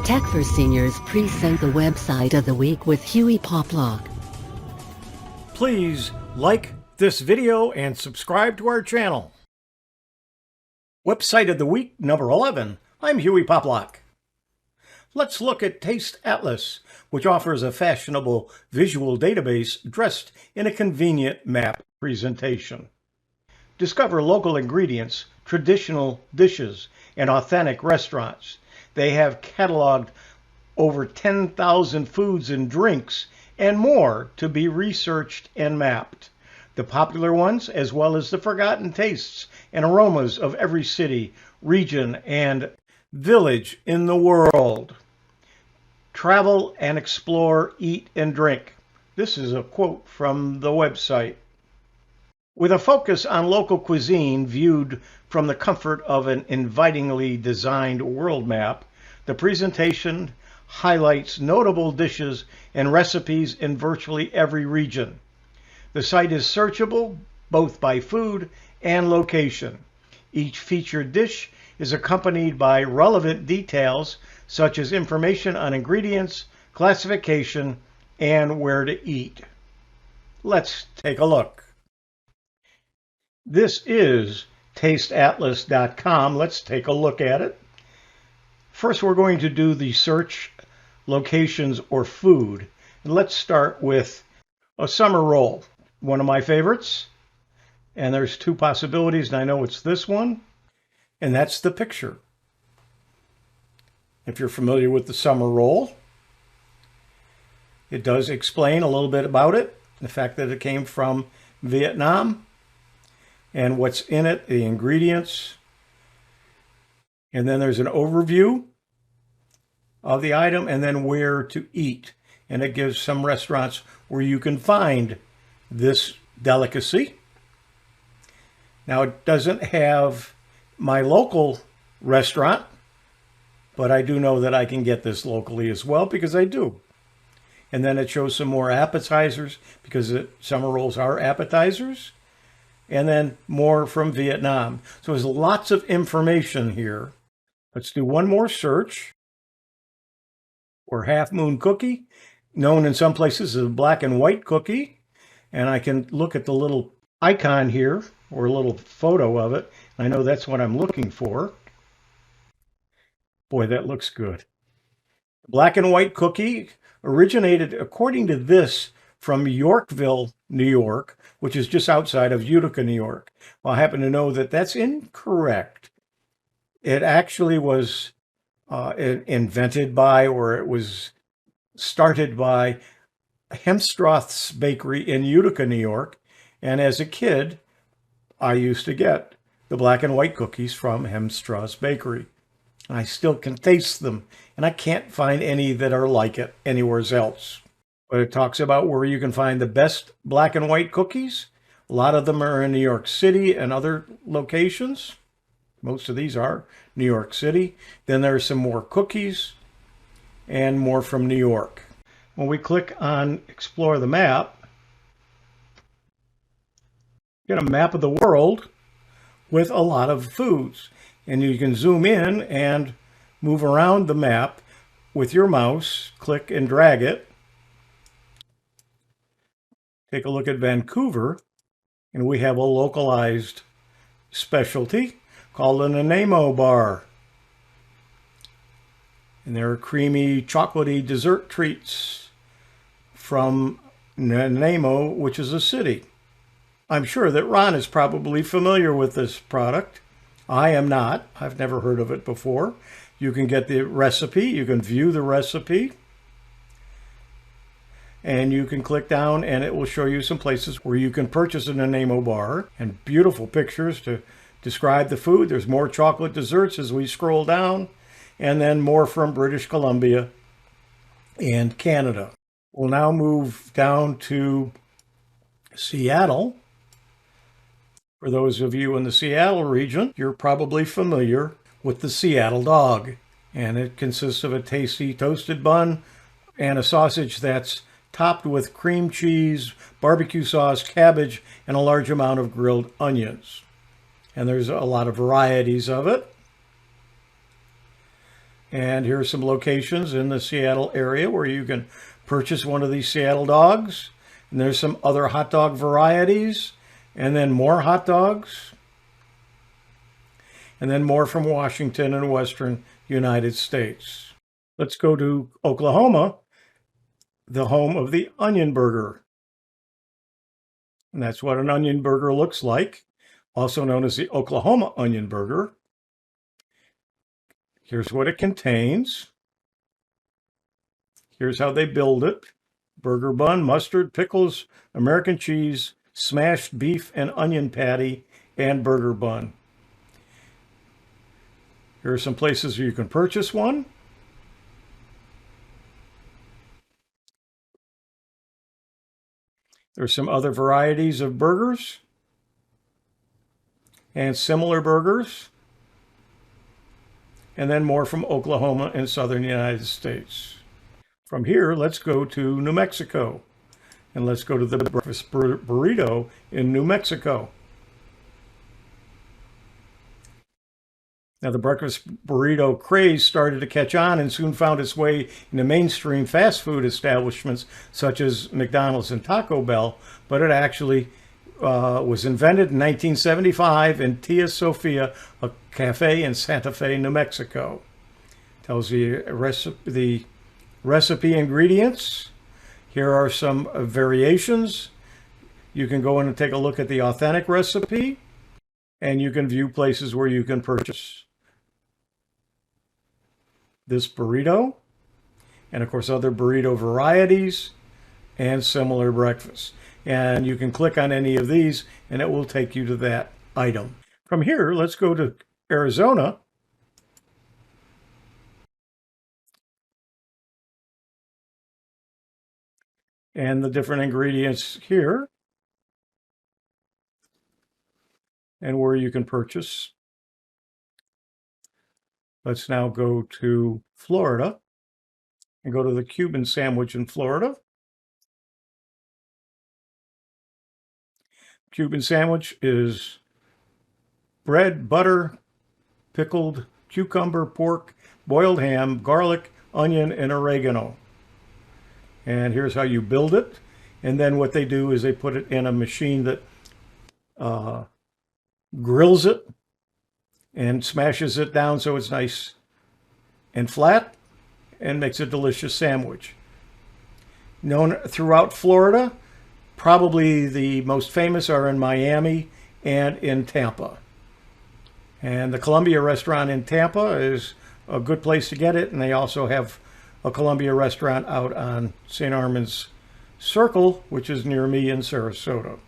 Tech for Seniors present the website of the week with Huey Poplock. Please like this video and subscribe to our channel. Website of the week number 11. I'm Huey Poplock. Let's look at Taste Atlas, which offers a fashionable visual database dressed in a convenient map presentation. Discover local ingredients, traditional dishes, and authentic restaurants. They have cataloged over 10,000 foods and drinks and more to be researched and mapped. The popular ones, as well as the forgotten tastes and aromas of every city, region, and village in the world. Travel and explore, eat and drink. This is a quote from the website. With a focus on local cuisine viewed from the comfort of an invitingly designed world map, the presentation highlights notable dishes and recipes in virtually every region. The site is searchable both by food and location. Each featured dish is accompanied by relevant details such as information on ingredients, classification, and where to eat. Let's take a look. This is tasteatlas.com. Let's take a look at it. First, we're going to do the search locations or food. And let's start with a summer roll, one of my favorites. And there's two possibilities, and I know it's this one. And that's the picture. If you're familiar with the summer roll, it does explain a little bit about it, the fact that it came from Vietnam, and what's in it, the ingredients. And then there's an overview of the item and then where to eat. And it gives some restaurants where you can find this delicacy. Now, it doesn't have my local restaurant, but I do know that I can get this locally as well because I do. And then it shows some more appetizers because summer rolls are appetizers. And then more from Vietnam. So there's lots of information here. Let's do one more search. Or Half Moon Cookie, known in some places as a black and white cookie. And I can look at the little icon here, or a little photo of it. I know that's what I'm looking for. Boy, that looks good. Black and white cookie originated, according to this, from Yorkville, New York, which is just outside of Utica, New York. Well, I happen to know that that's incorrect. It actually was invented by, or it was started by Hemstroth's Bakery in Utica, New York. And as a kid, I used to get the black and white cookies from Hemstroth's Bakery. And I still can taste them, and I can't find any that are like it anywhere else. But it talks about where you can find the best black and white cookies. A lot of them are in New York City and other locations. Most of these are New York City. Then there's some more cookies and more from New York. When we click on Explore the Map, you get a map of the world with a lot of foods. And you can zoom in and move around the map with your mouse, click and drag it. Take a look at Vancouver, and we have a localized specialty called an Nanaimo bar. And there are creamy, chocolatey dessert treats from Nanaimo, which is a city. I'm sure that Ron is probably familiar with this product. I am not. I've never heard of it before. You can get the recipe. You can view the recipe. And you can click down and it will show you some places where you can purchase a Nanaimo bar and beautiful pictures to describe the food. There's more chocolate desserts as we scroll down, and then more from British Columbia and Canada. We'll now move down to Seattle. For those of you in the Seattle region, you're probably familiar with the Seattle dog. And it consists of a tasty toasted bun and a sausage that's topped with cream cheese, barbecue sauce, cabbage, and a large amount of grilled onions. And there's a lot of varieties of it. And here are some locations in the Seattle area where you can purchase one of these Seattle dogs. And there's some other hot dog varieties, and then more hot dogs, and then more from Washington and Western United States. Let's go to Oklahoma, the home of the onion burger. And that's what an onion burger looks like, also known as the Oklahoma onion burger. Here's what it contains. Here's how they build it. Burger bun, mustard, pickles, American cheese, smashed beef and onion patty, and burger bun. Here are some places where you can purchase one. There's some other varieties of burgers and similar burgers. And then more from Oklahoma and southern United States. From here, let's go to New Mexico. And let's go to the breakfast burrito in New Mexico. Now, the breakfast burrito craze started to catch on and soon found its way into mainstream fast food establishments such as McDonald's and Taco Bell, but it actually was invented in 1975 in Tia Sofia, a cafe in Santa Fe, New Mexico. Tells you the recipe ingredients. Here are some variations. You can go in and take a look at the authentic recipe, and you can view places where you can purchase this burrito, and of course other burrito varieties and similar breakfasts. And you can click on any of these and it will take you to that item. From here, let's go to Arizona. And the different ingredients here and where you can purchase. Let's now go to Florida and go to the Cuban Sandwich in Florida. Cuban Sandwich is bread, butter, pickled cucumber, pork, boiled ham, garlic, onion, and oregano. And here's how you build it. And then what they do is they put it in a machine that grills it and smashes it down so it's nice and flat and makes a delicious sandwich. Known throughout Florida, probably the most famous are in Miami and in Tampa. And the Columbia restaurant in Tampa is a good place to get it, and they also have a Columbia restaurant out on St. Armand's Circle, which is near me in Sarasota.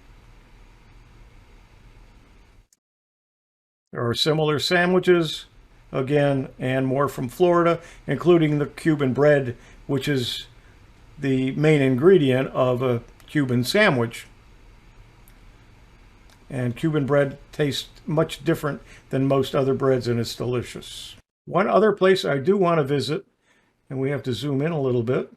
There are similar sandwiches, again, and more from Florida, including the Cuban bread, which is the main ingredient of a Cuban sandwich. And Cuban bread tastes much different than most other breads, and it's delicious. One other place I do want to visit, and we have to zoom in a little bit.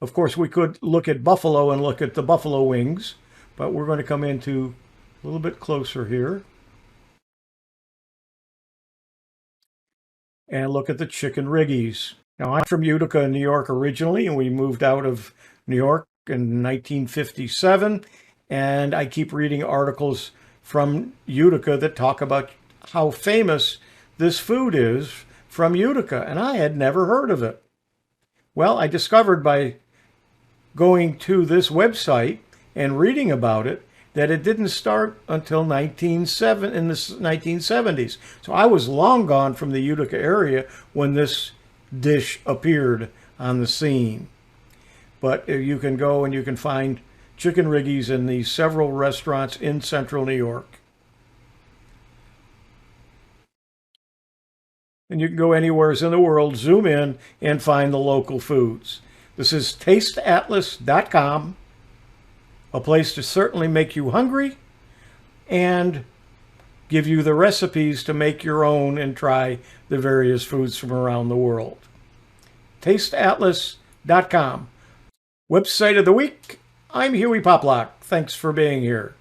Of course, we could look at Buffalo and look at the buffalo wings, but we're going to come into a little bit closer here and look at the chicken riggies. Now, I'm from Utica, New York originally, and we moved out of New York in 1957, and I keep reading articles from Utica that talk about how famous this food is from Utica, and I had never heard of it. Well, I discovered by going to this website and reading about it that it didn't start until in the 1970s. So I was long gone from the Utica area when this dish appeared on the scene. But you can go and you can find chicken riggies in these several restaurants in central New York. And you can go anywhere in the world, zoom in, and find the local foods. This is tasteatlas.com, a place to certainly make you hungry and give you the recipes to make your own and try the various foods from around the world. tasteatlas.com. Website of the week, I'm Huey Poplock. Thanks for being here.